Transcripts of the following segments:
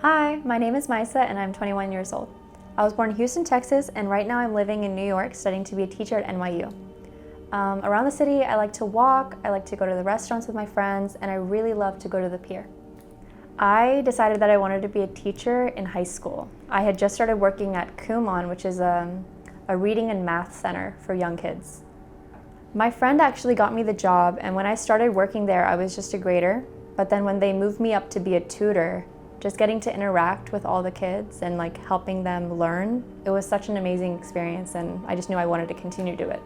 Hi, my name is Maisa and I'm 21 years old. I was born in Houston, Texas, and right now I'm living in New York studying to be a teacher at NYU. Around the city, I like to walk, I like to go to the restaurants with my friends, and I really love to go to the pier. I decided that I wanted to be a teacher in high school. I had just started working at Kumon, which is a reading and math center for young kids. My friend actually got me the job, and when I started working there, I was just a grader. But then when they moved me up to be a tutor, just getting to interact with all the kids and like helping them learn, it was such an amazing experience, and I just knew I wanted to continue to do it.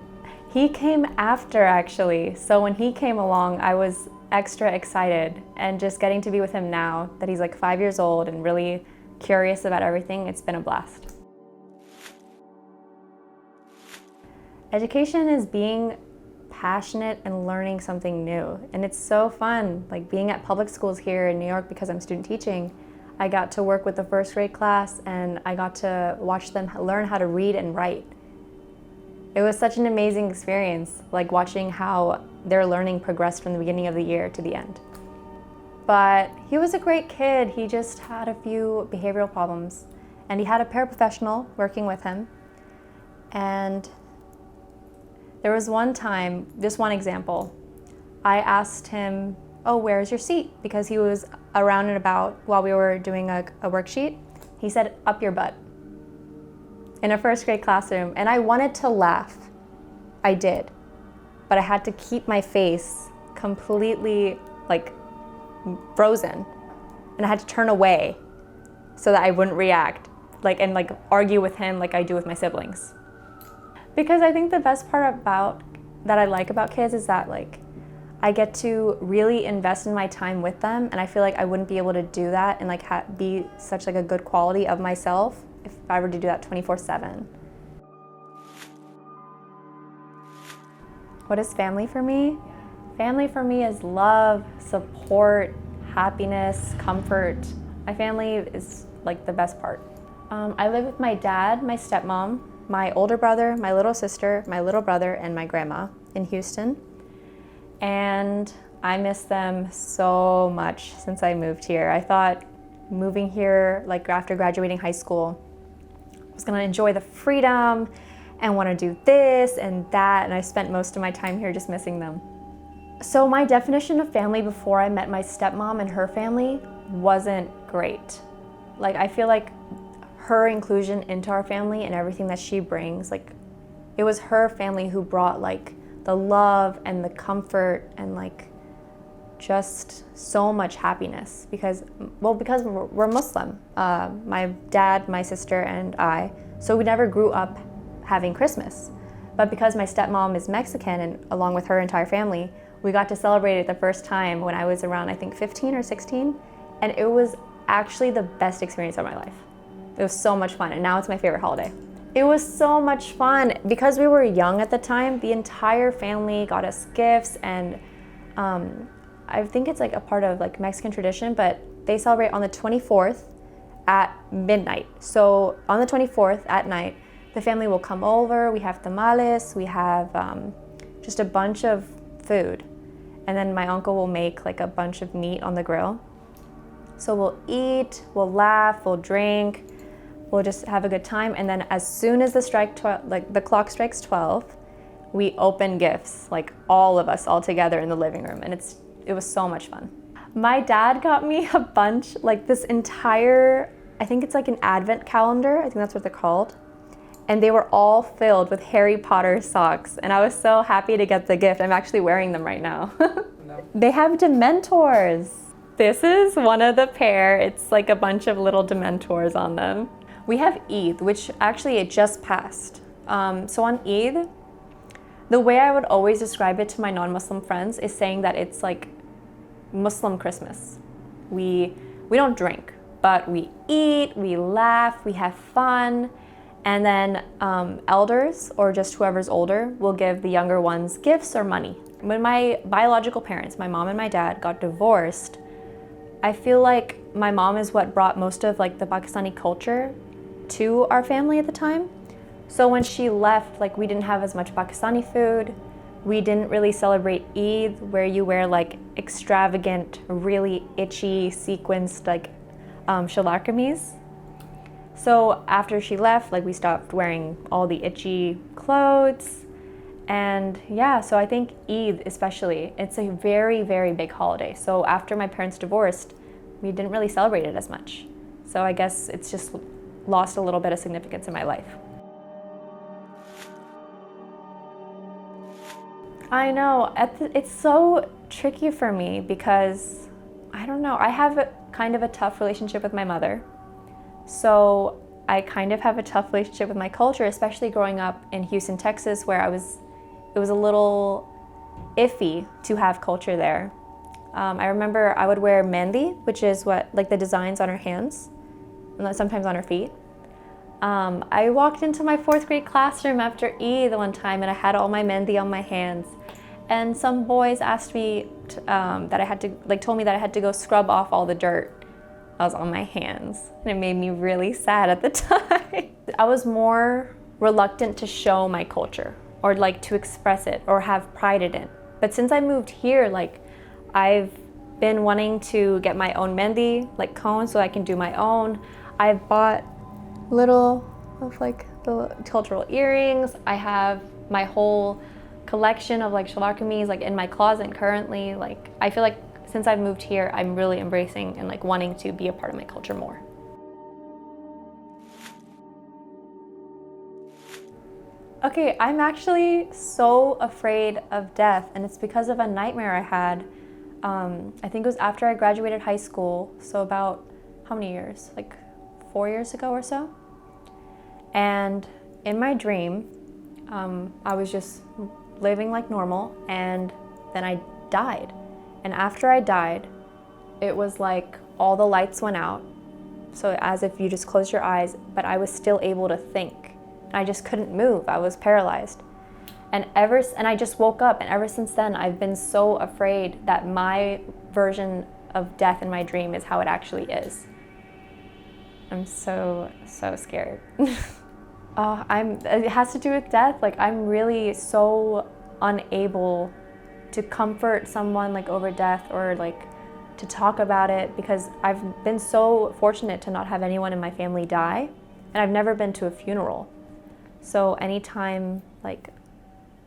He came after, actually. So when he came along, I was extra excited, and just getting to be with him now that he's like 5 years old and really curious about everything, it's been a blast. Education is being passionate and learning something new, and it's so fun. Like being at public schools here in New York, because I'm student teaching, I got to work with the first grade class and I got to watch them learn how to read and write. It was such an amazing experience, like watching how their learning progressed from the beginning of the year to the end. But he was a great kid. He just had a few behavioral problems, and he had a paraprofessional working with him. And there was one time, just one example, I asked him, "Oh, where's your seat?" Because he was around and about while we were doing a worksheet. He said, "Up your butt," in a first grade classroom. And I wanted to laugh. I did. But I had to keep my face completely like frozen. And I had to turn away so that I wouldn't react and argue with him like I do with my siblings. Because I think the best part that I like about kids is that I get to really invest in my time with them, and I feel like I wouldn't be able to do that and be such a good quality of myself if I were to do that 24/7. What is family for me? Family for me is love, support, happiness, comfort. My family is the best part. I live with my dad, my stepmom, my older brother, my little sister, my little brother, and my grandma in Houston. And I miss them so much since I moved here. I thought moving here, after graduating high school, I was gonna enjoy the freedom and wanna do this and that, and I spent most of my time here just missing them. So my definition of family before I met my stepmom and her family wasn't great. I feel like her inclusion into our family and everything that she brings, it was her family who brought the love and the comfort and just so much happiness because we're Muslim. My dad, my sister, and I, so we never grew up having Christmas. But because my stepmom is Mexican, and along with her entire family, we got to celebrate it the first time when I was around, I think 15 or 16, and it was actually the best experience of my life. It was so much fun, and now it's my favorite holiday. It was so much fun. Because we were young at the time, the entire family got us gifts, and I think it's a part of Mexican tradition, but they celebrate on the 24th at midnight. So on the 24th at night, the family will come over, we have tamales, we have just a bunch of food, and then my uncle will make a bunch of meat on the grill. So we'll eat, we'll laugh, we'll drink, we'll just have a good time, and then as soon as the clock strikes 12, we open gifts, all of us all together in the living room, and it was so much fun. My dad got me a bunch, this entire, I think it's an advent calendar, I think that's what they're called, and they were all filled with Harry Potter socks, and I was so happy to get the gift. I'm actually wearing them right now. They have Dementors. This is one of the pair. It's a bunch of little Dementors on them. We have Eid, which actually it just passed. So on Eid, the way I would always describe it to my non-Muslim friends is saying that it's Muslim Christmas. We don't drink, but we eat, we laugh, we have fun, and then elders, or just whoever's older, will give the younger ones gifts or money. When my biological parents, my mom and my dad, got divorced, I feel like my mom is what brought most of the Pakistani culture to our family at the time. So when she left, we didn't have as much Pakistani food. We didn't really celebrate Eid, where you wear extravagant, really itchy, sequenced shalarkamis. So after she left, like we stopped wearing all the itchy clothes. And yeah, so I think Eid especially, it's a very, very big holiday. So after my parents divorced, we didn't really celebrate it as much. So I guess it's just lost a little bit of significance in my life. I know, it's so tricky for me because, I don't know, I have kind of a tough relationship with my mother. So I kind of have a tough relationship with my culture, especially growing up in Houston, Texas, where it was a little iffy to have culture there. I remember I would wear mehndi, which is like the designs on her hands, and sometimes on her feet. I walked into my 4th grade classroom after Eid one time and I had all my mehndi on my hands. And some boys asked me that I had to, told me that I had to go scrub off all the dirt that was on my hands. And it made me really sad at the time. I was more reluctant to show my culture or to express it or have pride in it. But since I moved here, I've been wanting to get my own mehndi, cones, so I can do my own. I've bought little of the cultural earrings. I have my whole collection of shalarkamis in my closet currently. I feel like since I've moved here, I'm really embracing and wanting to be a part of my culture more. Okay, I'm actually so afraid of death, and it's because of a nightmare I had. I think it was after I graduated high school, so about how many years? 4 years ago or so. And in my dream, I was just living like normal, and then I died. And after I died, it was like all the lights went out, so as if you just closed your eyes, but I was still able to think. I just couldn't move. I was paralyzed. And I just woke up, and ever since then, I've been so afraid that my version of death in my dream is how it actually is. I'm so scared. It has to do with death. I'm really so unable to comfort someone over death or to talk about it, because I've been so fortunate to not have anyone in my family die, and I've never been to a funeral. So anytime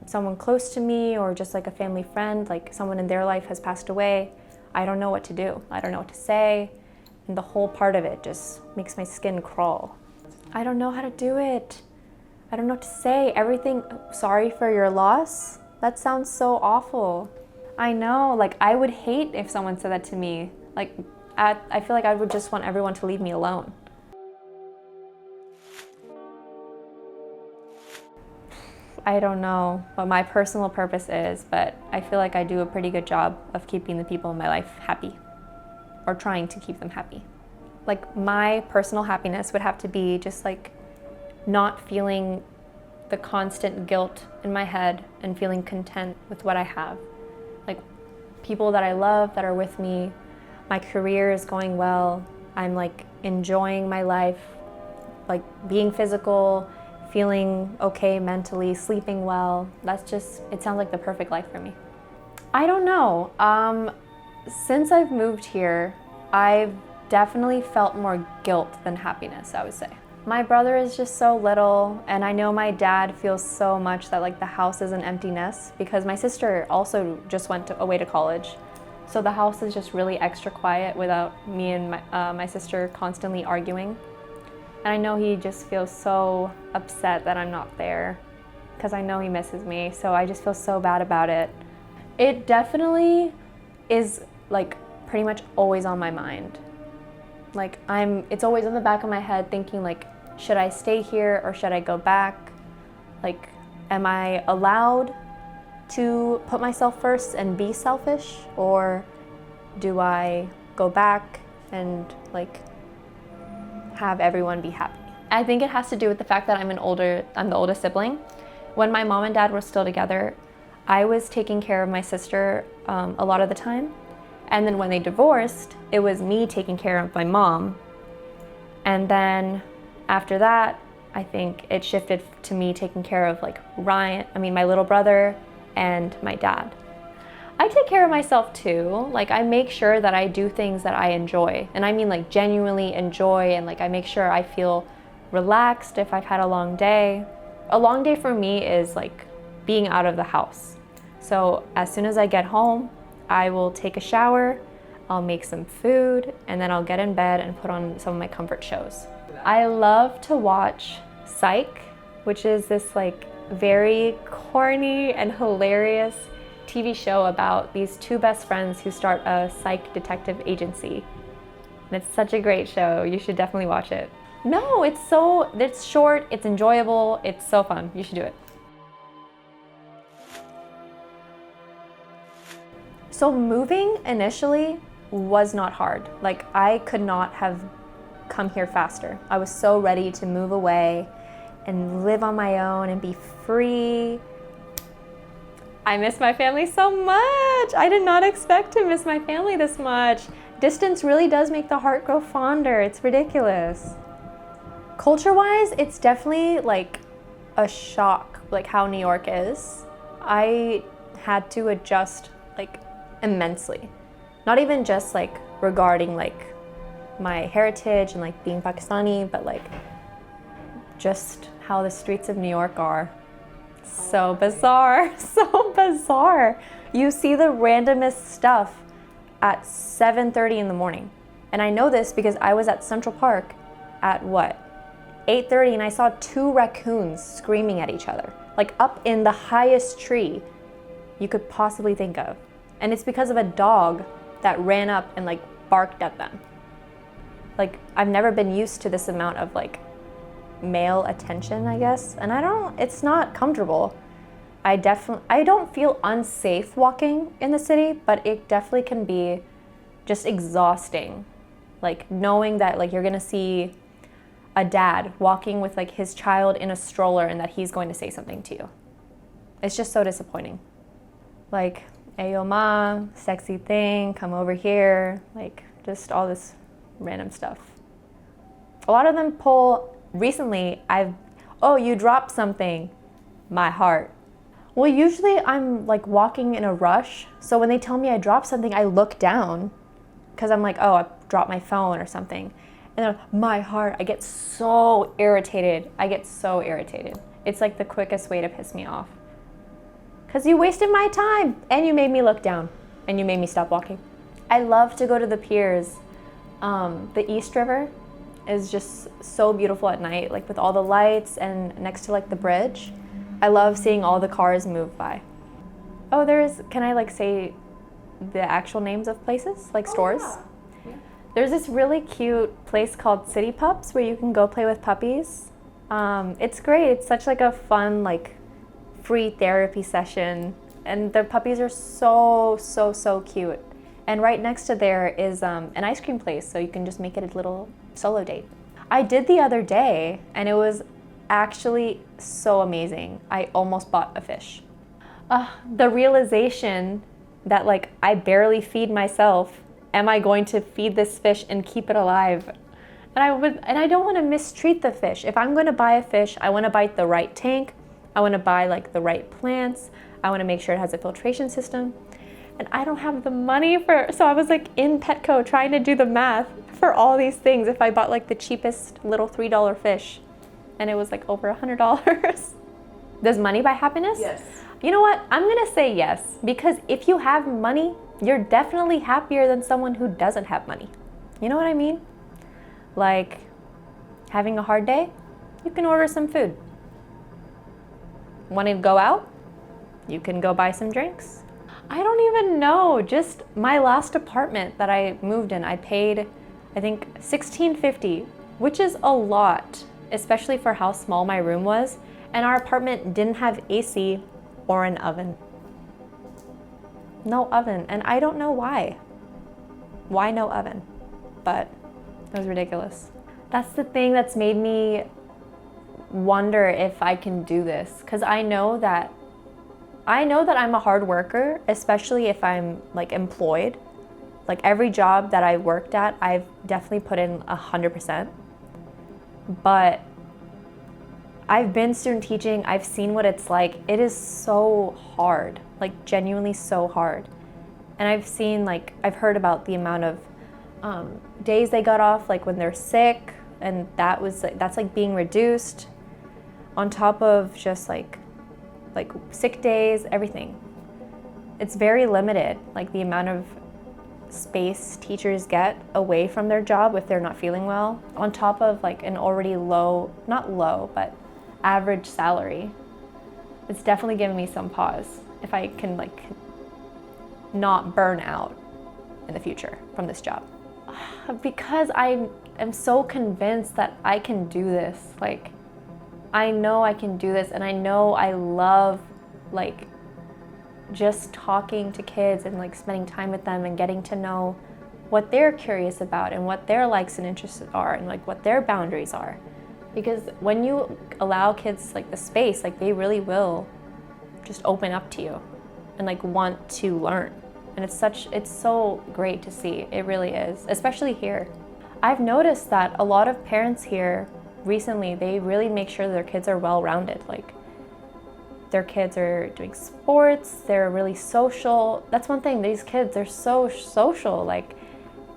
someone close to me or just a family friend, someone in their life has passed away, I don't know what to do. I don't know what to say. And the whole part of it just makes my skin crawl. I don't know how to do it. I don't know what to say. Everything, sorry for your loss. That sounds so awful. I know, I would hate if someone said that to me. I feel like I would just want everyone to leave me alone. I don't know what my personal purpose is, but I feel like I do a pretty good job of keeping the people in my life happy, or trying to keep them happy. My personal happiness would have to be just not feeling the constant guilt in my head and feeling content with what I have. People that I love that are with me, my career is going well, I'm enjoying my life, being physical, feeling okay mentally, sleeping well. It sounds like the perfect life for me. I don't know. Since I've moved here, I've definitely felt more guilt than happiness, I would say. My brother is just so little, and I know my dad feels so much that the house is an empty nest, because my sister also just went away to college. So the house is just really extra quiet without me and my sister constantly arguing. And I know he just feels so upset that I'm not there, because I know he misses me, so I just feel so bad about it. It definitely is pretty much always on my mind. It's always in the back of my head thinking should I stay here or should I go back? Am I allowed to put myself first and be selfish, or do I go back and have everyone be happy? I think it has to do with the fact that I'm the oldest sibling. When my mom and dad were still together, I was taking care of my sister a lot of the time. And then when they divorced, it was me taking care of my mom. And then after that, I think it shifted to me taking care of Ryan, my little brother, and my dad. I take care of myself too. Like I make sure that I do things that I enjoy. And I mean like genuinely enjoy, and like I make sure I feel relaxed if I've had a long day. A long day for me is like being out of the house. So as soon as I get home, I will take a shower, I'll make some food, and then I'll get in bed and put on some of my comfort shows. I love to watch Psych, which is this like very corny and hilarious TV show about these two best friends who start a psych detective agency. And it's such a great show. You should definitely watch it. No, it's short, it's enjoyable, it's so fun. You should do it. So moving initially was not hard. Like I could not have come here faster. I was so ready to move away and live on my own and be free. I miss my family so much. I did not expect to miss my family this much. Distance really does make the heart grow fonder. It's ridiculous. Culture-wise, it's definitely like a shock, like how New York is. I had to adjust like immensely. Not even just like regarding like my heritage and like being Pakistani, but like just how the streets of New York are. So bizarre, so bizarre. You see the randomest stuff at 7:30 in the morning. And I know this because I was at Central Park at what? 8:30, and I saw 2 raccoons screaming at each other, like up in the highest tree you could possibly think of. And it's because of a dog that ran up and like barked at them. Like I've never been used to this amount of like male attention, I guess. And it's not comfortable. I don't feel unsafe walking in the city, but it definitely can be just exhausting. Like knowing that like you're gonna see a dad walking with like his child in a stroller and that he's going to say something to you. It's just so disappointing. Like, ayo ma, sexy thing, come over here, like just all this random stuff. A lot of them pull, recently oh, you dropped something, my heart. Well, usually I'm like walking in a rush, so when they tell me I dropped something, I look down because I'm like, oh, I dropped my phone or something. And then my heart, I get so irritated. It's like the quickest way to piss me off. Because you wasted my time and you made me look down and you made me stop walking. I love to go to the piers. The East River is just so beautiful at night, like with all the lights and next to like the bridge. I love seeing all the cars move by. Oh, can I like say the actual names of places, like stores? Yeah. There's this really cute place called City Pups where you can go play with puppies. It's great. It's such like a fun, like free therapy session. And the puppies are so cute. And right next to there is an ice cream place, so you can just make it a little solo date. I did the other day, and it was actually so amazing. I almost bought a fish. The realization that like I barely feed myself, am I going to feed this fish and keep it alive? And I don't want to mistreat the fish. If I'm going to buy a fish, I want to buy the right tank. I want to buy like the right plants. I want to make sure it has a filtration system. And I don't have the money so I was like in Petco trying to do the math for all these things if I bought like the cheapest little $3 fish. And it was like over $100. Does money buy happiness? Yes. You know what? I'm gonna say yes, because if you have money, you're definitely happier than someone who doesn't have money. You know what I mean? Like having a hard day, you can order some food. Want to go out? You can go buy some drinks. I don't even know, just my last apartment that I moved in, I paid, I think $16.50, which is a lot, especially for how small my room was. And our apartment didn't have AC or an oven. No oven, and I don't know why. Why no oven? But it was ridiculous. That's the thing that's made me wonder if I can do this, because I know that I'm a hard worker, especially if I'm like employed. Like every job that I worked at, I've definitely put in 100%. But I've been student teaching, I've seen what it's like. It is so hard, like genuinely so hard. And I've heard about the amount of days they got off, like when they're sick, and that's like being reduced on top of just like sick days, everything. It's very limited, like the amount of space teachers get away from their job if they're not feeling well, on top of like an already low, not low, but average salary. It's definitely given me some pause if I can like not burn out in the future from this job. Because I am so convinced that I can do this. Like, I know I can do this, and I know I love like just talking to kids and like spending time with them and getting to know what they're curious about and what their likes and interests are and like what their boundaries are. Because when you allow kids like the space, like they really will just open up to you and like want to learn. And it's so great to see. It really is, especially here. I've noticed that a lot of parents here recently, they really make sure their kids are well-rounded. Like, their kids are doing sports, they're really social. That's one thing, these kids, they're so social. Like,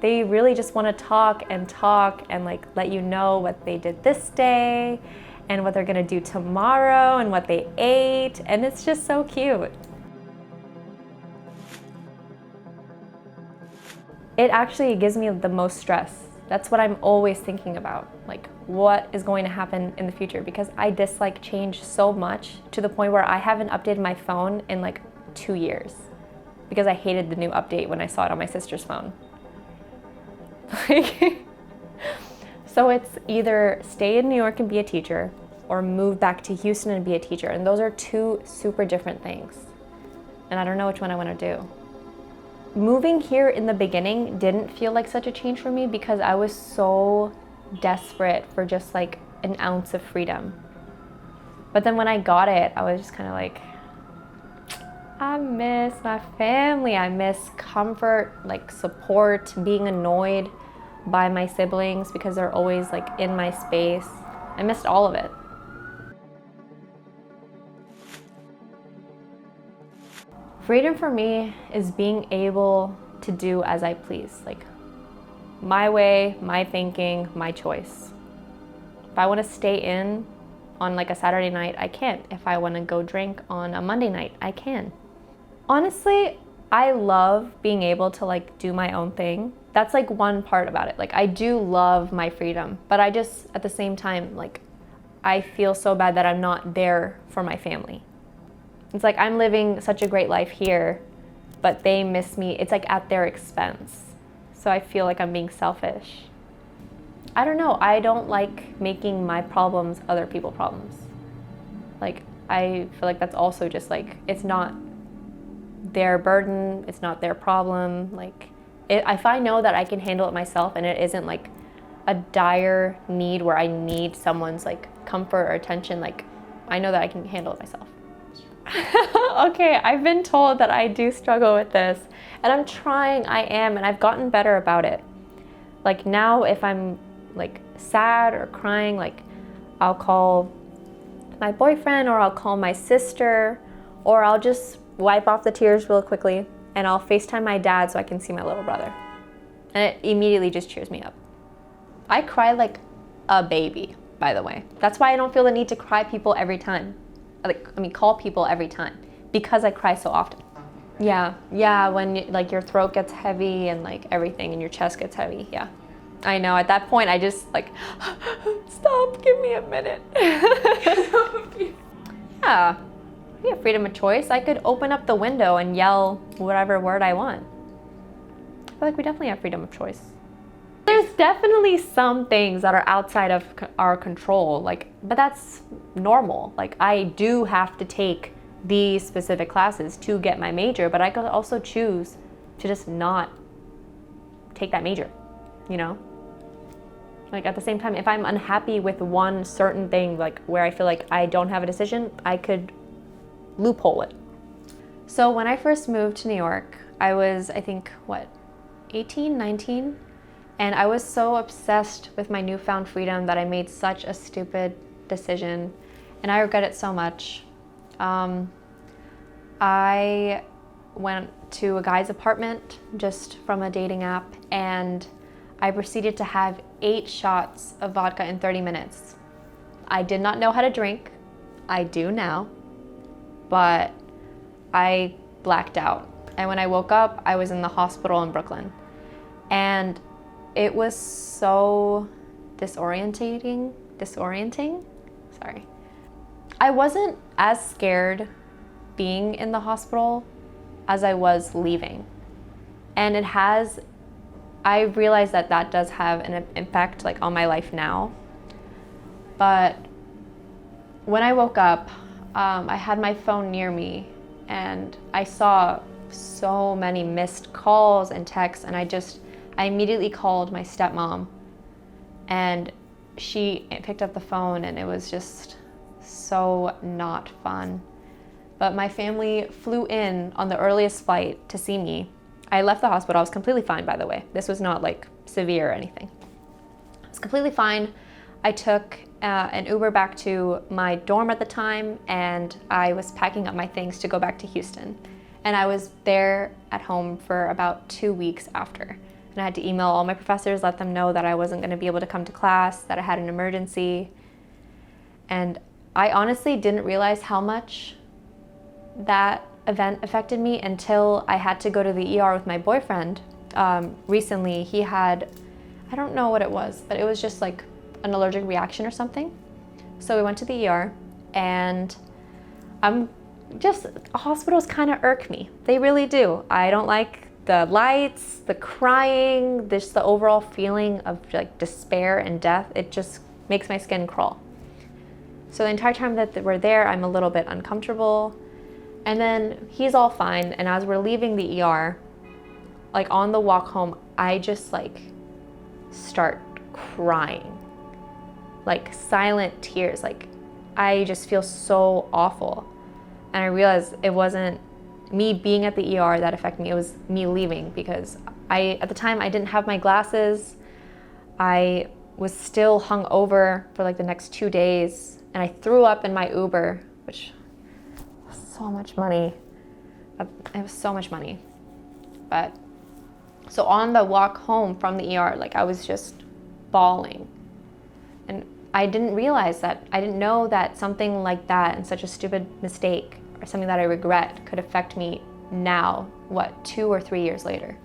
they really just want to talk and like let you know what they did this day and what they're gonna do tomorrow and what they ate. And it's just so cute. It actually gives me the most stress. That's what I'm always thinking about, like what is going to happen in the future, because I dislike change so much to the point where I haven't updated my phone in like 2 years because I hated the new update when I saw it on my sister's phone. So it's either stay in New York and be a teacher or move back to Houston and be a teacher. And those are two super different things. And I don't know which one I want to do. Moving here in the beginning didn't feel like such a change for me because I was so desperate for just like an ounce of freedom. But then when I got it, I was just kind of like, I miss my family. I miss comfort, like support, being annoyed by my siblings because they're always like in my space. I missed all of it. Freedom for me is being able to do as I please, like my way, my thinking, my choice. If I want to stay in on like a Saturday night, I can. If I want to go drink on a Monday night, I can. Honestly, I love being able to like do my own thing. That's like one part about it. Like I do love my freedom, but I just at the same time, like I feel so bad that I'm not there for my family. It's like I'm living such a great life here, but they miss me. It's like at their expense. So I feel like I'm being selfish. I don't know. I don't like making my problems other people's problems. Like I feel like that's also just like, it's not their burden. It's not their problem. Like if I know that I can handle it myself and it isn't like a dire need where I need someone's like comfort or attention, like I know that I can handle it myself. Okay, I've been told that I do struggle with this, and I'm trying, I am, and I've gotten better about it. Like now, if I'm like sad or crying, like I'll call my boyfriend or I'll call my sister, or I'll just wipe off the tears real quickly and I'll FaceTime my dad so I can see my little brother. And it immediately just cheers me up. I cry like a baby, by the way. That's why I don't feel the need to cry people every time. Call people every time, because I cry so often. Yeah, when like your throat gets heavy and like everything and your chest gets heavy, yeah. I know, at that point I just like, stop, give me a minute. Yeah, we have freedom of choice. I could open up the window and yell whatever word I want. I feel like we definitely have freedom of choice. There's definitely some things that are outside of our control, like, but that's normal. Like I do have to take these specific classes to get my major, but I could also choose to just not take that major, you know? Like at the same time, if I'm unhappy with one certain thing, like where I feel like I don't have a decision, I could loophole it. So when I first moved to New York, I was, I think, 18, 19? And I was so obsessed with my newfound freedom that I made such a stupid decision, and I regret it so much. I went to a guy's apartment just from a dating app, and I proceeded to have 8 shots of vodka in 30 minutes. I did not know how to drink. I do now, but I blacked out. And when I woke up, I was in the hospital in Brooklyn. And it was so disorienting. Sorry. I wasn't as scared being in the hospital as I was leaving. And I realize that does have an impact like on my life now. But when I woke up, I had my phone near me and I saw so many missed calls and texts, and I immediately called my stepmom, and she picked up the phone, and it was just so not fun. But my family flew in on the earliest flight to see me. I left the hospital. I was completely fine, by the way. This was not like severe or anything. I was completely fine. I took an Uber back to my dorm at the time, and I was packing up my things to go back to Houston. And I was there at home for about 2 weeks after. And I had to email all my professors, let them know that I wasn't going to be able to come to class, that I had an emergency. And I honestly didn't realize how much that event affected me until I had to go to the ER with my boyfriend. Recently, he had, I don't know what it was, but it was just like an allergic reaction or something. So we went to the ER, and hospitals kind of irk me. They really do. I don't like the lights, the crying, just the overall feeling of like despair and death. It just makes my skin crawl. So the entire time that we're there, I'm a little bit uncomfortable. And then he's all fine. And as we're leaving the ER, like on the walk home, I just like start crying, like silent tears. Like I just feel so awful. And I realized it wasn't me being at the ER that affected me. It was me leaving, because at the time I didn't have my glasses. I was still hung over for like the next 2 days, and I threw up in my Uber, which was so much money. It was so much money. But so on the walk home from the ER, like I was just bawling. And I didn't realize that, I didn't know that something like that and such a stupid mistake or something that I regret could affect me now, 2 or 3 years later.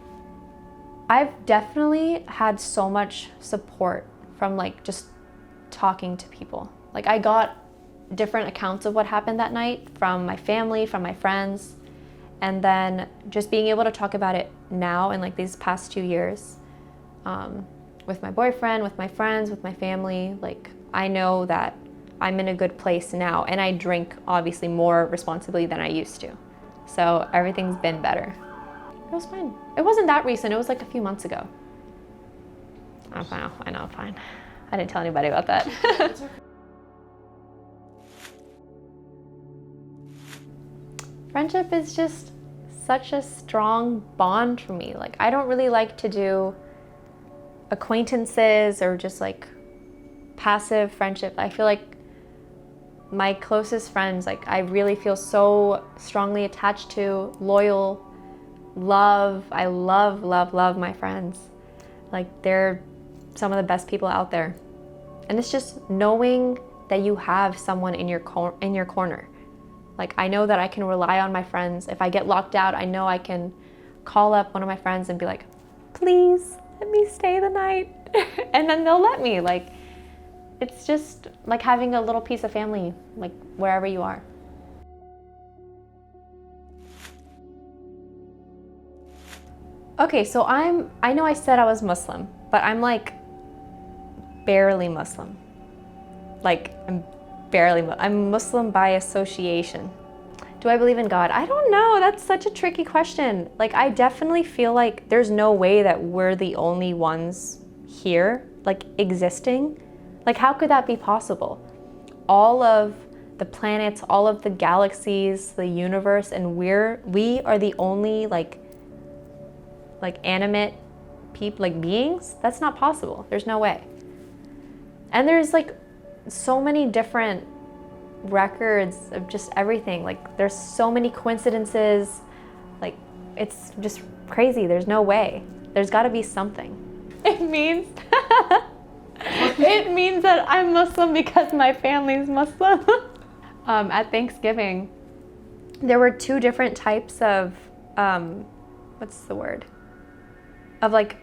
I've definitely had so much support from like just talking to people. Like I got different accounts of what happened that night from my family, from my friends, and then just being able to talk about it now in like these past 2 years, with my boyfriend, with my friends, with my family. Like I know that I'm in a good place now, and I drink obviously more responsibly than I used to. So everything's been better. It was fine. It wasn't that recent. It was like a few months ago. I'm fine. I know I'm fine. I didn't tell anybody about that. Friendship is just such a strong bond for me. Like I don't really like to do acquaintances or just like passive friendship. I feel like my closest friends, like I really feel so strongly attached to, loyal, love. I love my friends. Like they're some of the best people out there. And it's just knowing that you have someone in your corner. Like I know that I can rely on my friends. If I get locked out, I know I can call up one of my friends and be like, please let me stay the night. And then they'll let me. Like it's just like having a little piece of family, like wherever you are. Okay, so I know I said I was Muslim, but I'm like barely Muslim. Like I'm Muslim by association. Do I believe in God? I don't know. That's such a tricky question. Like I definitely feel like there's no way that we're the only ones here, like existing. Like how could that be possible? All of the planets, all of the galaxies, the universe, and we are the only like animate people, like beings? That's not possible. There's no way. And there's like so many different records of just everything. Like there's so many coincidences. Like it's just crazy. There's no way. There's got to be something. It means it means that I'm Muslim because my family's Muslim. At Thanksgiving, there were 2 different types of what's the word? Of like,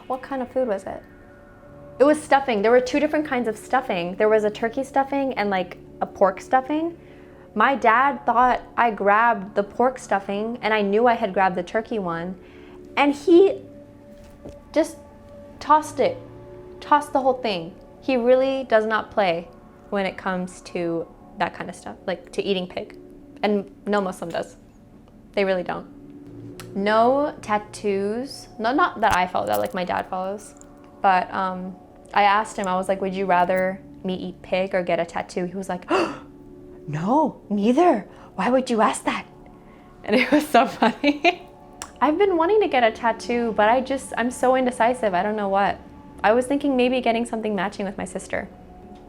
what kind of food was it? It was stuffing. There were 2 different kinds of stuffing. There was a turkey stuffing and like a pork stuffing. My dad thought I grabbed the pork stuffing and I knew I had grabbed the turkey one. And he just tossed the whole thing. He really does not play when it comes to that kind of stuff, like to eating pig. And no Muslim does. They really don't. No tattoos. No, not that I follow, that like my dad follows. But I asked him, I was like, would you rather me eat pig or get a tattoo? He was like, oh, no, neither. Why would you ask that? And it was so funny. I've been wanting to get a tattoo, but I'm so indecisive. I don't know what. I was thinking maybe getting something matching with my sister.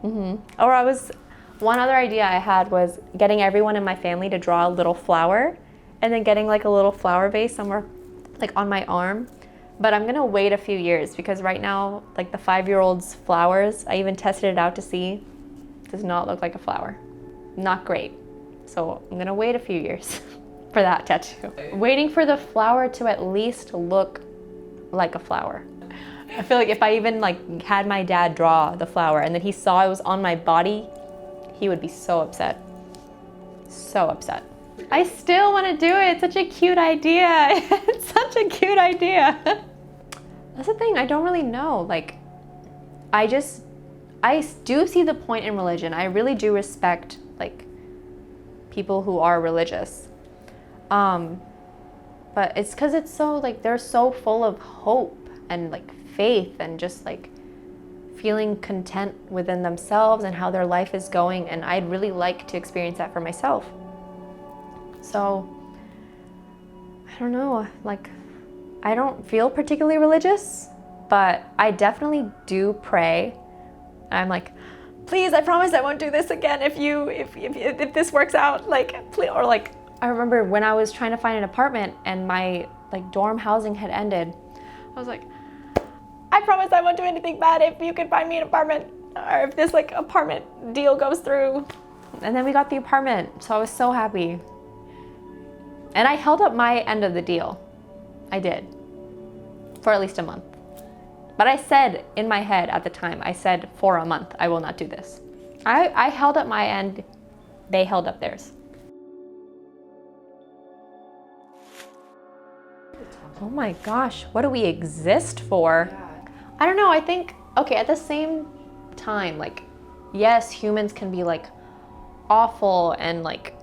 One other idea I had was getting everyone in my family to draw a little flower and then getting like a little flower vase somewhere like on my arm. But I'm gonna wait a few years because right now, like the 5-year-old's flowers, I even tested it out to see, does not look like a flower. Not great. So I'm gonna wait a few years for that tattoo. Waiting for the flower to at least look like a flower. I feel like if I even like had my dad draw the flower and then he saw it was on my body, he would be so upset. So upset. I still want to do it. It's such a cute idea. It's such a cute idea. That's the thing, I don't really know. Like, I do see the point in religion. I really do respect like people who are religious. But it's because it's so like, they're so full of hope and like faith and just like feeling content within themselves and how their life is going. And I'd really like to experience that for myself. So, I don't know, like, I don't feel particularly religious, but I definitely do pray. I'm like, please, I promise I won't do this again if this works out, like, please. Or like, I remember when I was trying to find an apartment and my like dorm housing had ended, I was like, I promise I won't do anything bad if you can find me an apartment, or if this like apartment deal goes through. And then we got the apartment, so I was so happy. And I held up my end of the deal. I did. For at least a month. But I said in my head at the time, I said for a month, I will not do this. I held up my end, they held up theirs. Oh my gosh, what do we exist for? Yeah. I don't know, I think, okay, at the same time, like, yes, humans can be like awful and like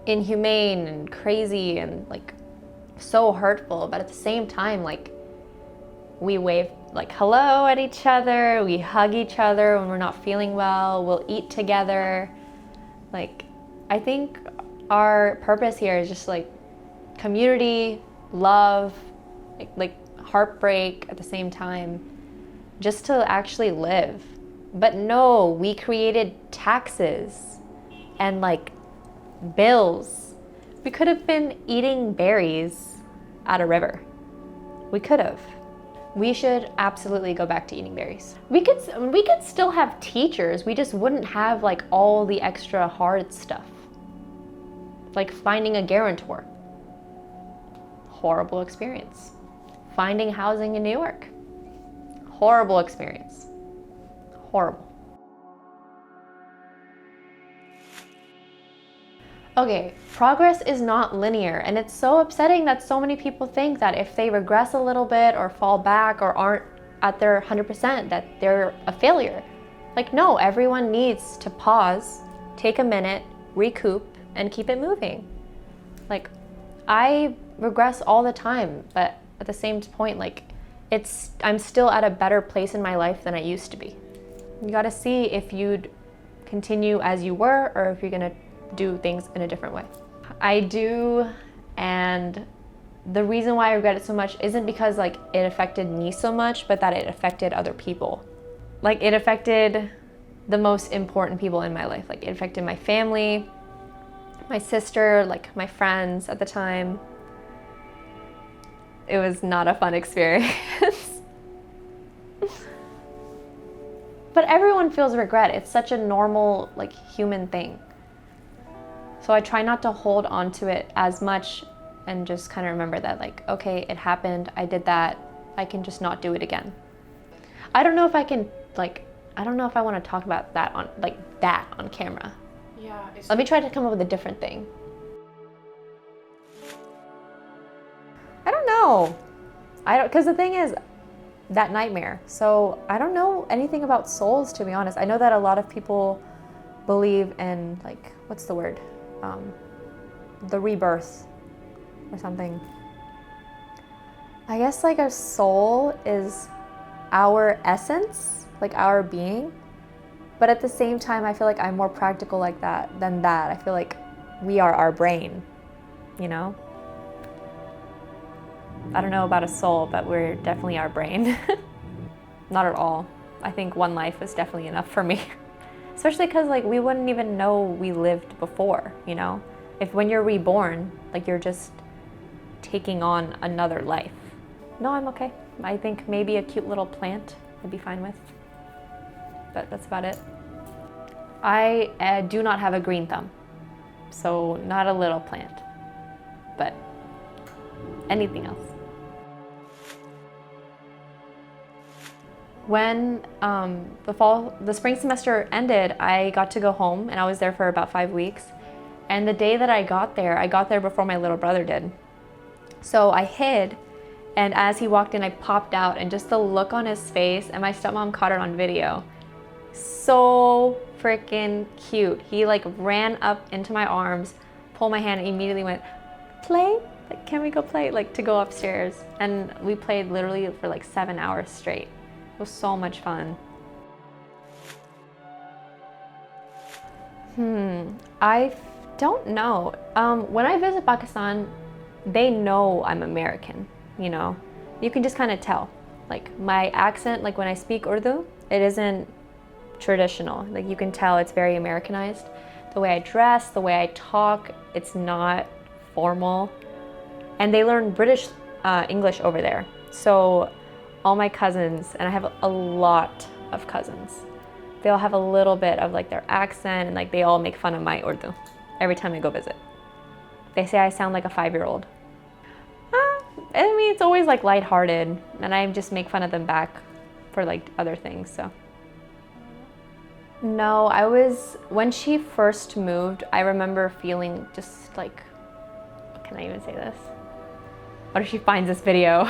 inhumane and crazy and like so hurtful, but at the same time, like, we wave like hello at each other, we hug each other when we're not feeling well, we'll eat together. Like, I think our purpose here is just like community, love, like heartbreak at the same time, just to actually live. But no, we created taxes and like bills. We could have been eating berries at a river. We could have. We should absolutely go back to eating berries. We could still have teachers, we just wouldn't have like all the extra hard stuff. Like finding a guarantor. Horrible experience. Finding housing in New York. Horrible experience. Horrible. Okay, progress is not linear, and it's so upsetting that so many people think that if they regress a little bit or fall back or aren't at their 100%, that they're a failure. Like, no, everyone needs to pause, take a minute, recoup, and keep it moving. Like, I regress all the time, but at the same point, like, I'm still at a better place in my life than I used to be. You gotta see if you'd continue as you were or if you're gonna do things in a different way. I do, and the reason why I regret it so much isn't because like it affected me so much, but that it affected other people. Like, it affected the most important people in my life. Like, it affected my family, my sister, like my friends at the time. it was not a fun experience. But everyone feels regret. It's such a normal, like, human thing. So I try not to hold on to it as much and just kind of remember that, like, okay, it happened, I did that, I can just not do it again. I don't know if I can, like, I don't know if I want to talk about that on, like, that on camera. Yeah. Let me try to come up with a different thing. I don't know. Because the thing is, that nightmare. So I don't know anything about souls, to be honest. I know that a lot of people believe in, like, what's the word? The rebirth or something. I guess, like, a soul is our essence, like our being. But at the same time, I feel like I'm more practical like that than that. I feel like we are our brain, you know? I don't know about a soul, but we're definitely our brain. Not at all. I think one life is definitely enough for me. Especially because, like, we wouldn't even know we lived before, you know? If when you're reborn, like, you're just taking on another life. No, I'm okay. I think maybe a cute little plant I'd be fine with. But that's about it. I do not have a green thumb. So not a little plant, but anything else. When the spring semester ended, I got to go home, and I was there for about 5 weeks. And the day that I got there before my little brother did. So I hid, and as he walked in, I popped out, and just the look on his face, and my stepmom caught it on video. So freaking cute. He, like, ran up into my arms, pulled my hand, and immediately went, "Play? Like, can we go play?" Like, to go upstairs. And we played literally for like 7 hours straight. It was so much fun. I don't know. When I visit Pakistan, they know I'm American, you know? You can just kind of tell. Like, my accent, like when I speak Urdu, it isn't traditional. Like, you can tell it's very Americanized. The way I dress, the way I talk, it's not formal. And they learn British English over there. So all my cousins, and I have a lot of cousins, they all have a little bit of, like, their accent, and, like, they all make fun of my Urdu every time I go visit. They say I sound like a 5-year-old. I mean, it's always, like, lighthearted, and I just make fun of them back for, like, other things, so. No, when she first moved, I remember feeling just, like, can I even say this? What if she finds this video?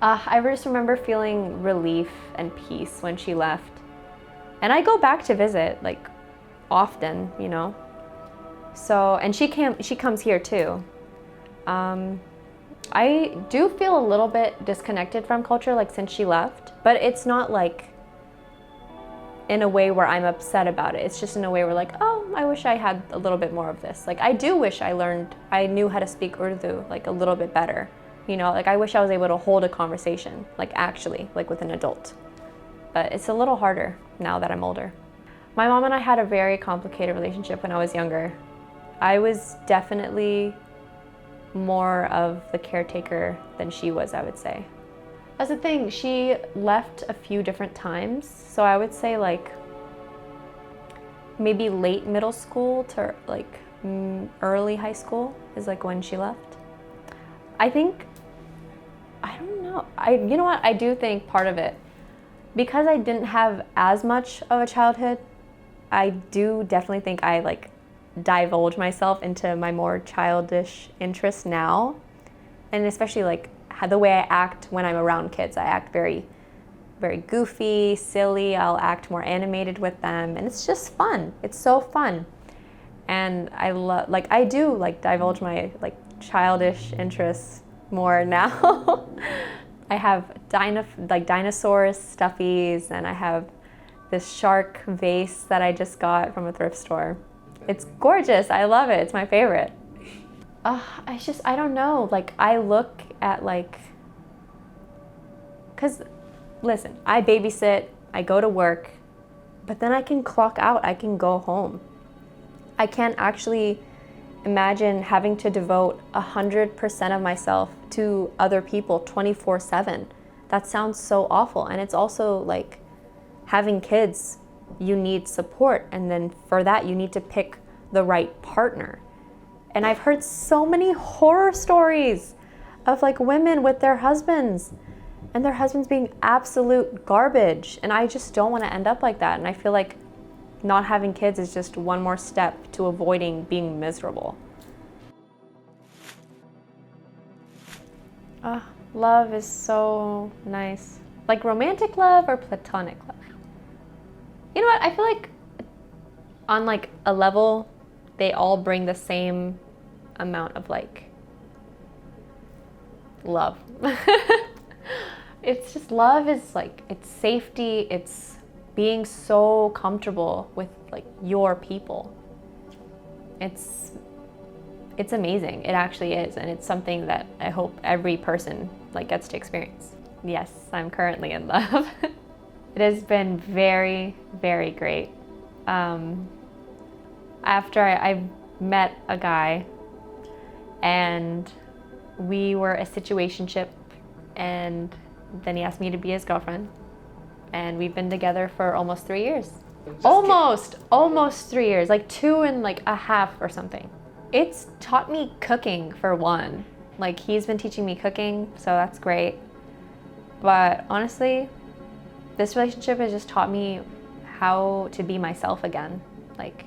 I just remember feeling relief and peace when she left. And I go back to visit, like, often, you know? So, and she comes here too. I do feel a little bit disconnected from culture, like, since she left, but it's not, like, in a way where I'm upset about it. It's just in a way where, like, oh, I wish I had a little bit more of this. Like, I do wish I knew how to speak Urdu, like, a little bit better. You know, like, I wish I was able to hold a conversation, like, actually, like, with an adult. But it's a little harder now that I'm older. My mom and I had a very complicated relationship when I was younger. I was definitely more of the caretaker than she was, I would say. That's the thing, she left a few different times. So I would say, like, maybe late middle school to, like, early high school is, like, when she left. I think, I don't know. You know what? I do think part of it, because I didn't have as much of a childhood, I do definitely think I, like, divulge myself into my more childish interests now. And especially, like, the way I act when I'm around kids. I act very, very goofy, silly. I'll act more animated with them. And it's just fun. It's so fun. And I love, like, I do, like, divulge my, like, childish interests more now. I have dinosaurs, stuffies, and I have this shark vase that I just got from a thrift store. It's gorgeous. I love it. It's my favorite. I don't know. Like, I look at, like, because, listen, I babysit, I go to work, but then I can clock out. I can go home. I can't actually imagine having to devote 100% of myself to other people 24/7. That sounds so awful. And it's also like having kids, you need support. And then for that, you need to pick the right partner. And I've heard so many horror stories of like women with their husbands and their husbands being absolute garbage. And I just don't want to end up like that. And I feel like not having kids is just one more step to avoiding being miserable. Love is so nice. Like romantic love or platonic love? You know what? I feel like on like a level, they all bring the same amount of like love. It's just love is like, it's safety, it's being so comfortable with like your people. It's amazing. It actually is, and it's something that I hope every person like gets to experience. Yes, I'm currently in love. It has been very, very great. After I met a guy, and we were a situationship, and then he asked me to be his girlfriend, and we've been together for almost 3 years. Almost 3 years, like 2.5 or something. It's taught me cooking for one. Like he's been teaching me cooking, so that's great. But honestly, this relationship has just taught me how to be myself again. Like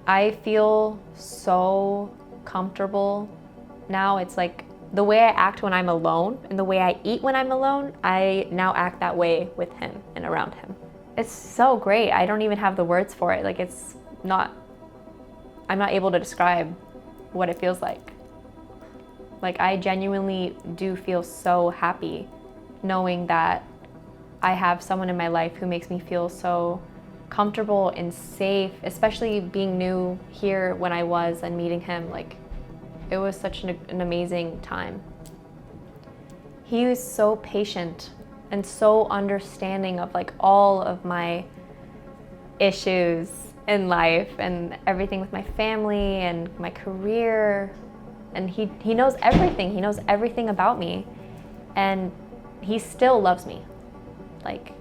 I feel so comfortable now. It's like the way I act when I'm alone and the way I eat when I'm alone, I now act that way with him and around him. It's so great. I don't even have the words for it. Like I'm not able to describe what it feels like. Like I genuinely do feel so happy knowing that I have someone in my life who makes me feel so comfortable and safe, especially being new here when I was and meeting him. Like it was such an amazing time. He was so patient and so understanding of like all of my issues in life and everything with my family and my career. And he knows everything. He knows everything about me, and he still loves me. Like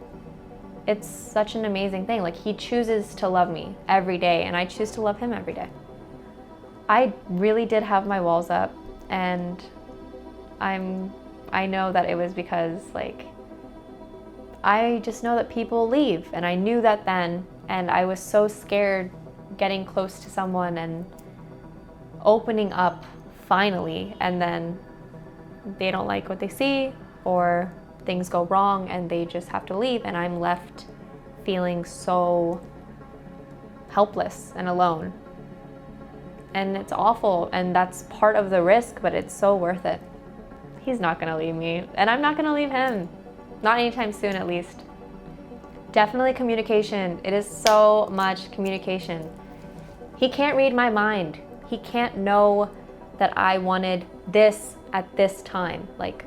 it's such an amazing thing. Like he chooses to love me every day, and I choose to love him every day. I really did have my walls up, and I know that it was because like I just know that people leave, and I knew that then, and I was so scared getting close to someone and opening up finally, and then they don't like what they see, or things go wrong and they just have to leave, and I'm left feeling so helpless and alone. And it's awful, and that's part of the risk, but it's so worth it. He's not gonna leave me, and I'm not gonna leave him. Not anytime soon, at least. Definitely communication. It is so much communication. He can't read my mind. He can't know that I wanted this at this time. Like,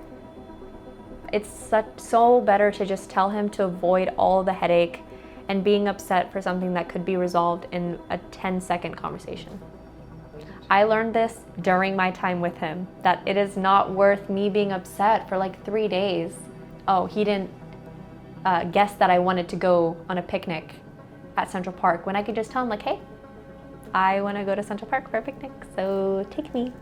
it's so better to just tell him to avoid all the headache and being upset for something that could be resolved in a 10-second conversation. I learned this during my time with him, that it is not worth me being upset for like 3 days. Oh, he didn't guess that I wanted to go on a picnic at Central Park, when I could just tell him like, hey, I want to go to Central Park for a picnic, so take me.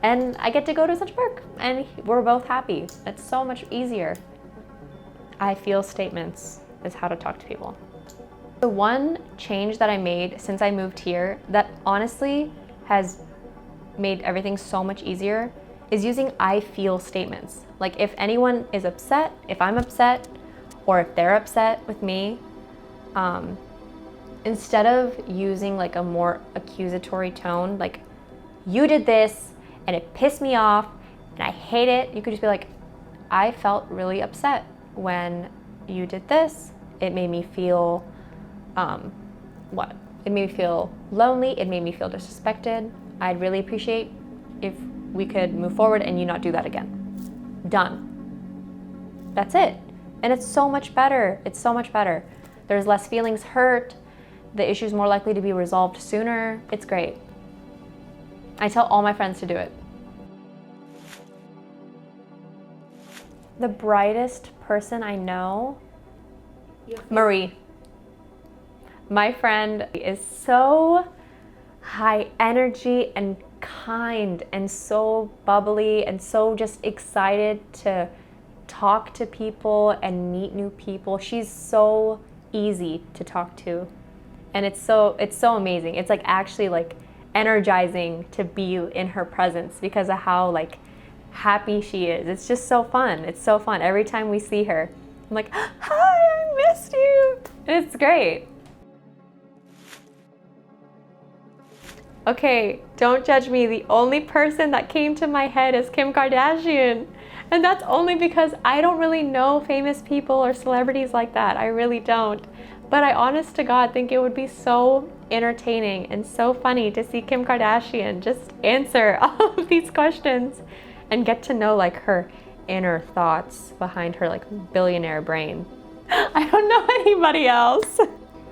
And I get to go to Central Park, and we're both happy. It's so much easier. I feel statements is how to talk to people. The one change that I made since I moved here that honestly has made everything so much easier is using I feel statements. Like if anyone is upset, if I'm upset, or if they're upset with me, instead of using like a more accusatory tone, like you did this and it pissed me off and I hate it, you could just be like, I felt really upset when you did this. It made me feel, It made me feel lonely, it made me feel disrespected. I'd really appreciate if we could move forward and you not do that again. Done. That's it. And it's so much better. It's so much better. There's less feelings hurt. The issue's more likely to be resolved sooner. It's great. I tell all my friends to do it. The brightest person I know, Marie. My friend is so high energy and kind and so bubbly and so just excited to talk to people and meet new people. She's so easy to talk to, and it's so amazing. It's like actually like energizing to be in her presence because of how like happy she is. It's just so fun. It's so fun. Every time we see her, I'm like, hi, I missed you. It's great. Okay, don't judge me. The only person that came to my head is Kim Kardashian. And that's only because I don't really know famous people or celebrities like that. I really don't. But I honest to God think it would be so entertaining and so funny to see Kim Kardashian just answer all of these questions and get to know like her inner thoughts behind her like billionaire brain. I don't know anybody else.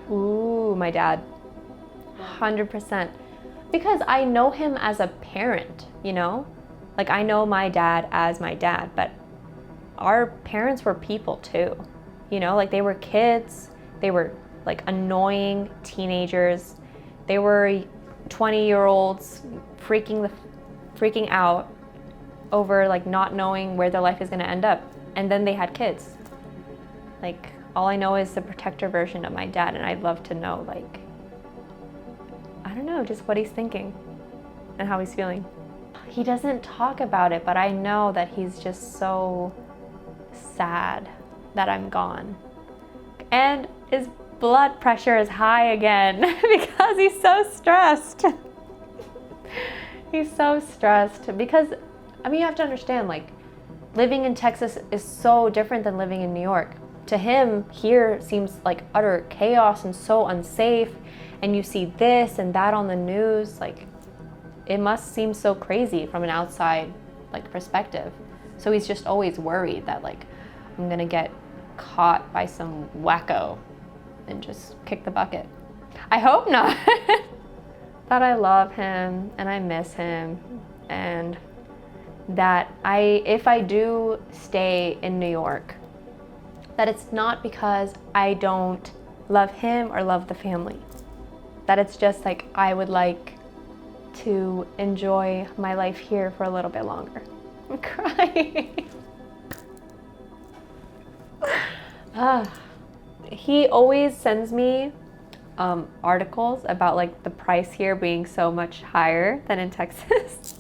Ooh, my dad. 100%. Because I know him as a parent, you know? Like I know my dad as my dad, but our parents were people too. You know, like they were kids, they were like annoying teenagers, they were 20-year-olds freaking out over like not knowing where their life is gonna end up. And then they had kids. Like all I know is the protector version of my dad, and I'd love to know like, I don't know, just what he's thinking and how he's feeling. He doesn't talk about it, but I know that he's just so sad that I'm gone. And his blood pressure is high again because he's so stressed. He's so stressed because, I mean, you have to understand, like, living in Texas is so different than living in New York. To him, here seems like utter chaos and so unsafe, and you see this and that on the news, like, it must seem so crazy from an outside like perspective. So he's just always worried that like I'm gonna get caught by some wacko and just kick the bucket. I hope not. That I love him and I miss him, and that if I do stay in New York, that it's not because I don't love him or love the family. That it's just like I would like to enjoy my life here for a little bit longer. I'm crying. He always sends me articles about like the price here being so much higher than in Texas.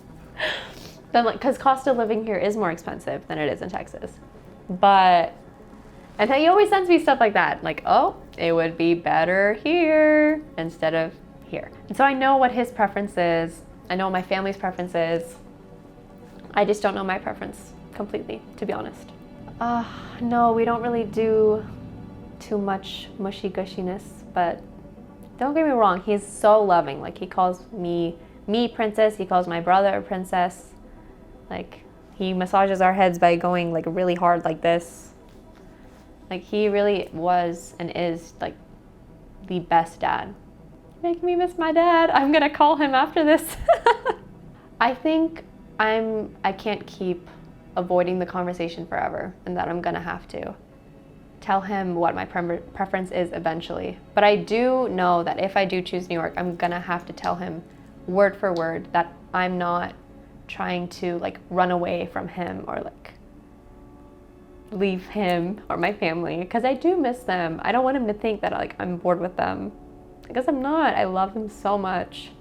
Then like, cause cost of living here is more expensive than it is in Texas. And then he always sends me stuff like that. Like, oh, it would be better here instead of here. And so I know what his preference is. I know what my family's preference is. I just don't know my preference completely, to be honest. No, we don't really do too much mushy gushiness, but don't get me wrong, he's so loving. Like he calls me princess, he calls my brother a princess. Like he massages our heads by going like really hard like this. Like he really was and is like the best dad. Make me miss my dad. I'm gonna call him after this. I think I can't keep avoiding the conversation forever, and that I'm gonna have to tell him what my preference is eventually. But I do know that if I do choose New York, I'm gonna have to tell him word for word that I'm not trying to like run away from him or like leave him or my family, because I do miss them. I don't want him to think that like I'm bored with them, because I'm not. I love them so much.